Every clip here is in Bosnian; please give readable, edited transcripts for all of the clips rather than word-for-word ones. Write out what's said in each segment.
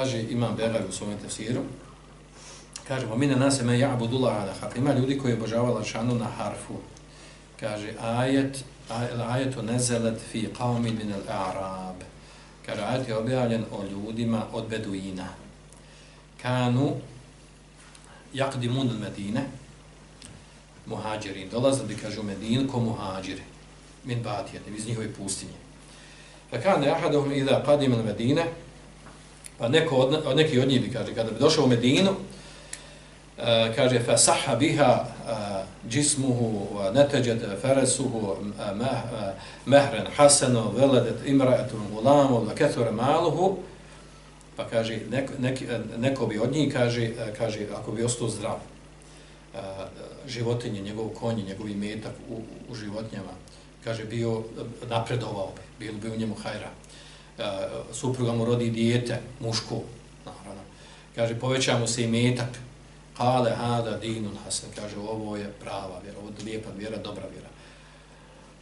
kaže Imam Begavi u svome tefsiru, kaže, mine nas me ja'budullah ala harf. Ima ljudi koji obožavaju Allahšanu na harfu. Kaže, ajetu nezelet fi qavmin min al-a'rab. Kaže, ajet je objavljen o ljudima od Beduina. Kanu yaqdimun al-Medine, muhađirin. Dolazili, kaže, u Medinu ko muhađiri. Min Batijetim, iz njihove pustinje. Pa kane ahaduhum idha qadim al-Medine, pa neki od njih bi, kaže, kada bi došao u Medinu, kaže, fa sahha biha jismuhu wa natajat farasuhu mahran hasano veladet imra'atun gulamu wa kathura maluhu, pa kaže, neko bi od njih, kaže, ako bi ostao zdrav, životinje, njegov konje, njegov imetak u životinjama, kaže, bio napredovao bi, bilo bi u njemu hajra. Supruga mu rodi dijete, muško, naravno. Kaže, poveća mu se imetak. Kale hada dinun hasan, kaže, ovo je prava vjera, ovo je lijepa vjera, dobra vjera.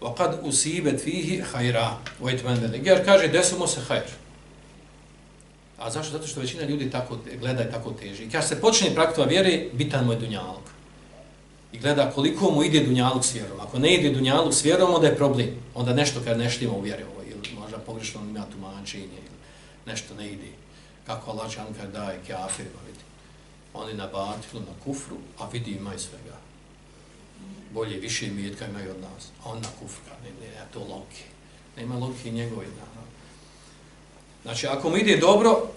Wa kad usibet fihi hajra, jer kaže, desimo se hajr. A zašto? Zato što većina ljudi tako gleda i tako teži. I kaže, se počne praktika vjere, bitan mu je dunjaluk. I gleda koliko mu ide dunjaluk s vjerom. Ako ne ide dunjaluk s vjerom, onda je problem. Onda nešto kad nešto ima u vjeri, ili možda pogrešno ima tumačenje, ili nešto ne ide. Kako Allah čanka daje kafirima, vidi. Oni na batilu, na kufru, a vidi imaju svega. Bolje, više imetka imaju od nas. A on na kufru, ne, to logike. Nema logike njegove. Znači, ako mu ide dobro,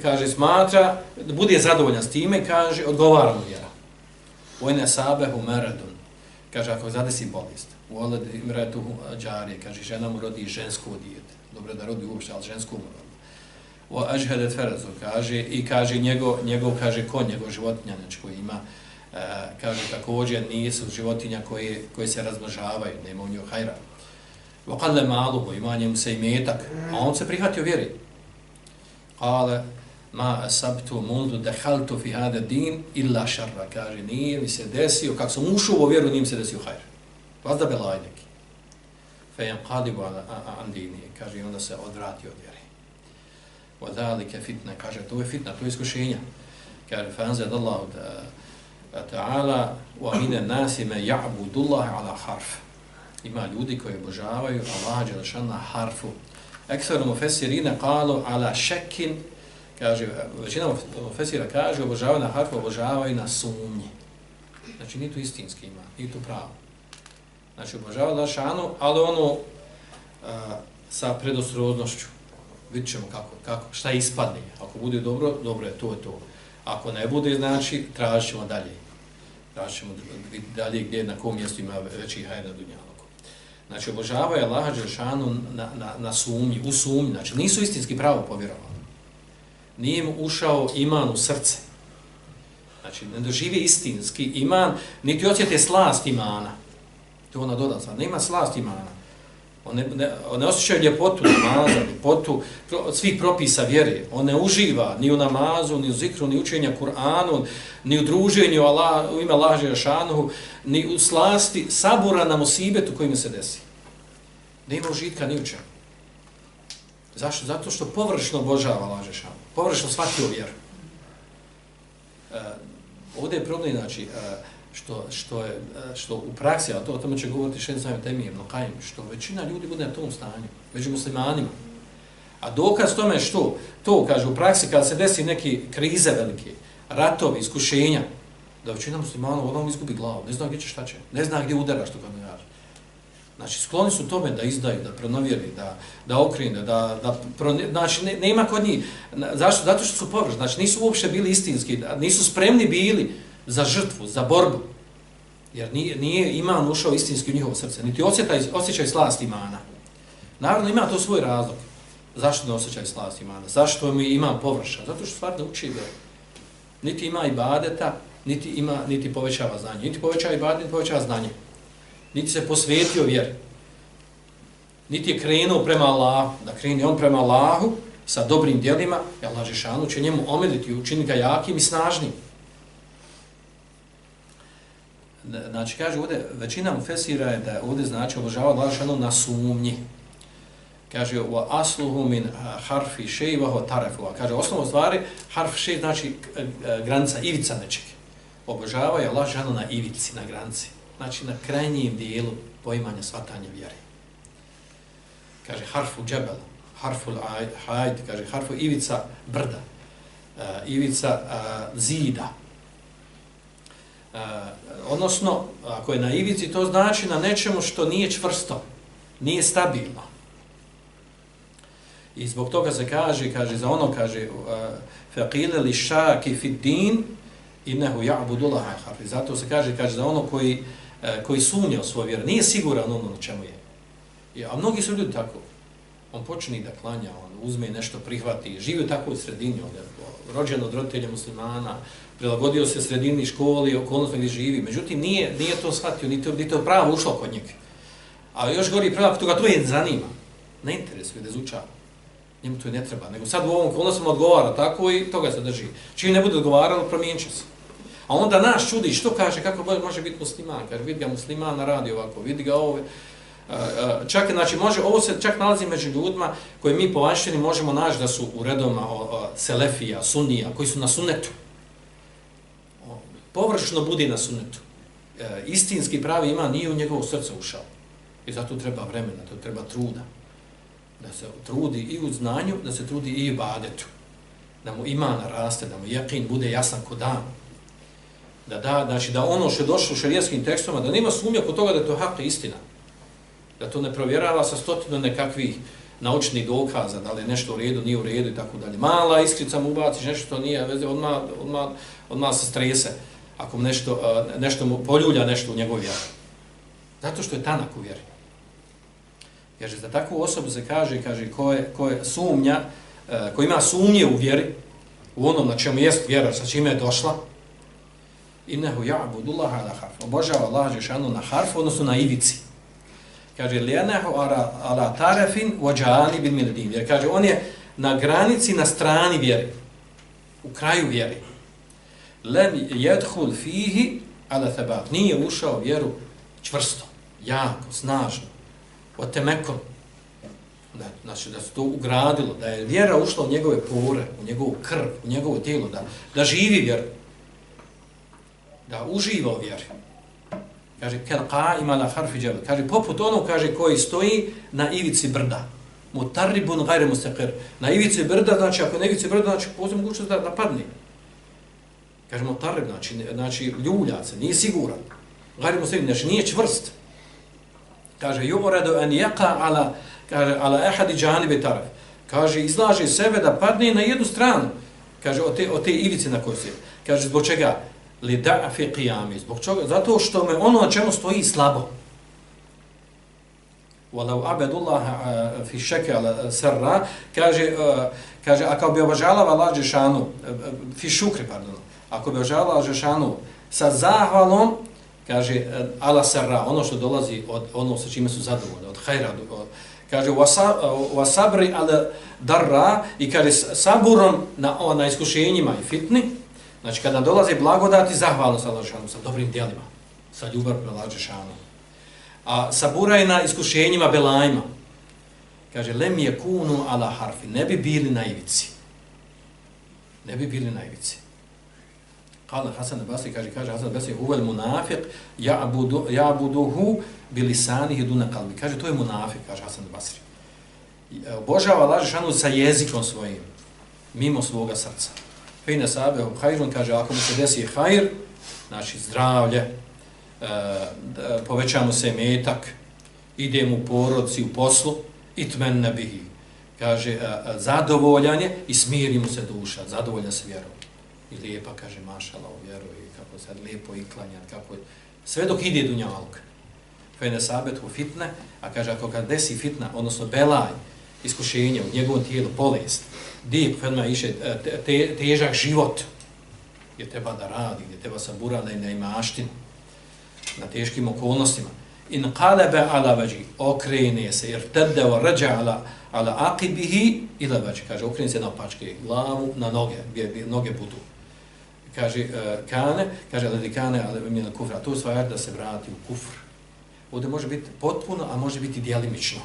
kaže smatra, bude zadovoljan s time, kaže, odgovara mu vjera. Vojne sabehu meredun, kaže, ako zadesi bolest, u oled imretu džarije, kaže, žena mu rodi žensko dijete. Dobro da rodi uopšte, ali žensko mu rodi. O ažhedet ferazu, kaže, i kaže njegov kaže, konj, njegov životinjanač koji ima, kaže, također nisu životinja koje se razmnožavaju, nema u njoj hajra. O kadle maluhu, ima njemu se imetak, a on se prihvatio vjeri. Ale, ma asabtu mundu dehaltu fi hada din illa šarra, kaže, nije mi se desio, kako sam ušao u vjeru, nije mi se desio hajr. Vazda belaj neki. Fejan qadibu an dini, kaže, i onda se odvrati od vjeri. Wadhalika fitna, kaže, to je fitna, to je iskušenja. Kaže, fanzad Allahu ta'ala, wa mine nasi me ja'budullahi ala harf. Ima ljudi koji obožavaju Allaha dželešan na harfu. Ekseru mufesirina qalu ala šekin, kaže, većina mufesira kaže, obožavaju na harfu, obožavaju na sumnji. Znači, nije to istinski ima, nije to pravo. Znači, obožavaju Allahšanu, ali ono sa predostrožnošću. Vidjet ćemo šta ispadne. Ako bude dobro, dobro je, to je to. Ako ne bude, znači, tražit ćemo dalje. Tražit ćemo dalje gdje, na kom mjestu ima veći hajr na dunjaluku. Znači, obožavaju Allaha dželešanu na sumnji, u sumnji. Znači, nisu istinski pravo povjerovali. Nije im ušao iman u srce. Znači, ne doživi istinski iman, niti osjete slast imana. To ona doda sad, nema slast imana. On ne osjećaju ljepotu namaza, ljepotu svih propisa vjere. On ne uživa ni u namazu, ni u zikru, ni učenja Kur'anu, ni u druženju u ime Allaha dželešanu, ni u slasti sabura na musibetu kojim se desi. Nema užitka ni u čemu. Zašto? Zato što površno obožava Allaha dželešanu, površno shvatio vjeru. Ovdje je problem, znači, što u praksi, a o tome će govoriti Šejh Islam ibn Tejmije, što većina ljudi bude na tom stanju, među muslimanima. A dokaz tome što, to kaže u praksi, kada se desi neke krize velike, ratovi, iskušenja, da većina muslimana odmah izgubi glavu, ne zna gdje će, šta će, ne zna gdje udara, što kad ne kaže. Znači, skloni su tome da izdaju, da pronovjeri, da okrene, znači, nema kod njih. Zašto? Zato što su površni, znači, nisu uopšte bili istinski, nisu spremni bili za žrtvu, za borbu. Jer nije iman ušao istinski u njihovo srce, niti osjećaj slast imana. Naravno, ima to svoj razlog. Zašto ne osjećaj slast imana? Zašto mi ima površan? Zato što stvar ne uči da niti ima ibadeta, niti povećava znanje. Niti povećava ibadet, niti povećava znanje. Niti se posvetio vjeri. Niti je krenuo prema Allahu, da krene on prema Allahu sa dobrim djelima, i Allah dželešanu će njemu omiliti i učiniti ga jakim i snažnim. Znači, kaže ovdje, većina mufesira je da ovdje znači obožava Allaha dželešanu na sumnji. kaže wa asluhu min harfi shay wa huwa tarafu. Kaže osnovno stvari harf shay znači granica, ivica nečeg. Obožavaju Allah dželle na ivici, na granici. Znači na krajnjem dijelu poimanja shvatanja vjere. Kaže harfu džebel, harfu hajd, kaže harfu ivica brda, ivica zida. Odnosno, ako je na ivici, to znači na nečemu što nije čvrsto, nije stabilno. I zbog toga se kaže za ono, kaže faqila li shaki fi din innahu ya'budu Allaha harfi. Zato se kaže za ono koji sumnja u svoju vjeru, nije siguran ono na čemu je. A mnogi su ljudi tako. On počne da klanja, on uzme nešto, prihvati, živi u takvoj sredini, on je rođen od roditelja muslimana, prilagodio se sredini školi, okolnostima gdje živi, međutim nije to shvatio, niti to pravo ušlo kod njega. A još gori pravo, toga to je zanima, ne interesuje da izučava, njemu to ne treba, nego sad u ovom okolnostima odgovara tako i toga se drži. Čim ne bude odgovaralo, promijenit će se. A onda nas čudi, što kaže, kako može biti musliman, kaže, vidi ga musliman radi ovako, vidi ga ovo. Čak, znači, ovo se čak nalazi među ljudima koji mi po vanštini možemo naći da su u redovima selefija, sunnija, koji su na sunnetu. Površno budi na sunnetu. Istinski pravi iman nije u njegovo srce ušao. I zato treba vremena, to treba truda. Da se trudi i u znanju, da se trudi i u ibadetu. Da mu iman raste, da mu jakin bude jasan ko dan. Znači da ono što je došlo u šerijskim tekstovima, da nema sumnja kod toga da je to hak i istina. Da to ne provjerava sa stotinu nekakvih naučnih dokaza, da li je nešto u redu, nije u redu i tako dalje. Mala iskrica mu ubaciš, nešto što nije, odmah se strese. Ako mu nešto mu poljulja nešto u njegovoj vjeri. Zato što je tanak u vjeri. Jer za takvu osobu se kaže ko je sumnja, ko ima sumnje u vjeri, u onom na čemu jest vjera, sa čime je došla, innehu ya'budu Allaha ala harf. Obožava Allah dželešanu na harf, odnosno na ivici. Kaže li'annahu ala tarafin wa janibin min ad-din. Jer kaže on je na granici, na strani vjere, u kraju vjere. Lam yadkhul fihi ala thabat. Nije ušao vjeru čvrsto, jako, snažno. Otemekon. Znači da se to ugradilo, da je vjera ušla u njegove pore, u njegovu krv, u njegovo tijelo, da živi vjeru. Da uživa u vjeri. Kaže, kel qa'ima ala harfi džebel. Kaže, poput onog, kaže, koji stoji na ivici brda. Mutarribun gajre mustaqir. Na ivici brda, znači, ako je na ivici brda, znači, postoji mogućnost da padne. Kaže, mutarrib, znači, ljulja se, nije siguran. Gajre mustaqir, znači, nije čvrst. Kaže, yu'radu an yaqa ala ahadi janibi taraf. Kaže, izlaže sebe da padne na jednu stranu. Kaže, od te ivice na kojoj se. Kaže, zbog čega? Li da'fi qiyami. Zbog čega? Zato što me ono na čemu stoji slabo. Walau abadullaha fi shakki ala sarra, kaže ako bi obožavala Allah dželešanu fi šukri, pardon. Ako bi obožavala Allah dželešanu sa zahvalom, kaže ala sarra, ono što dolazi od ono sa čime su zadovoljni, od hajra, kaže wa sabri ala darra, i kaže saburom na iskušenjima i fitni. Znači, kada dolaze blagodati, zahvalno sa Allah dželešanu, sa dobrim djelima, sa ljubav prema Allah dželešanu. A saburaj na iskušenjima, belajima. Kaže, lem yakunu ala harfi, ne bi bili na ivici. Ne bi bili na ivici. Kale Hasan al-Basri, kaže Hasan al-Basri, huvel munafiq, ja'buduhu bilisanihi duna kalbi. Kaže, to je munafiq, kaže Hasan al-Basri. Obožava Allah dželešanu sa jezikom svojim, mimo svoga srca. Fejne sabehu hajrun, kaže, ako mu se desi hajr, znači zdravlje, povećamo se metak, idemo u porodci, u poslu, itmenne bihi. Kaže, zadovoljan je i smiri mu se duša, zadovoljan se vjerom. I lijepa, kaže, mašala u vjeru i kako sad lijepo iklanjat, kako je. Sve dok ide dunjaluk. Fejne sabehu fitne, a kaže, ako kad desi fitna, odnosno belaj, iskušenje u njegovom tijelu, bolest, dip, fedma iše, težak život, gdje treba da radi, gdje treba sabura na imaštinu, na teškim okolnostima. In qalaba ala wajhi, okrene se, jer tada wa raja ala aqibihi ila wajhi, kaže, okrene se na opačke, glavu, na noge, gdje noge budu. Kaže, kaže, ledi kane, ali kufra, to je stvar da se vrati u kufr. Ovdje može biti potpuno, a može biti djelimično.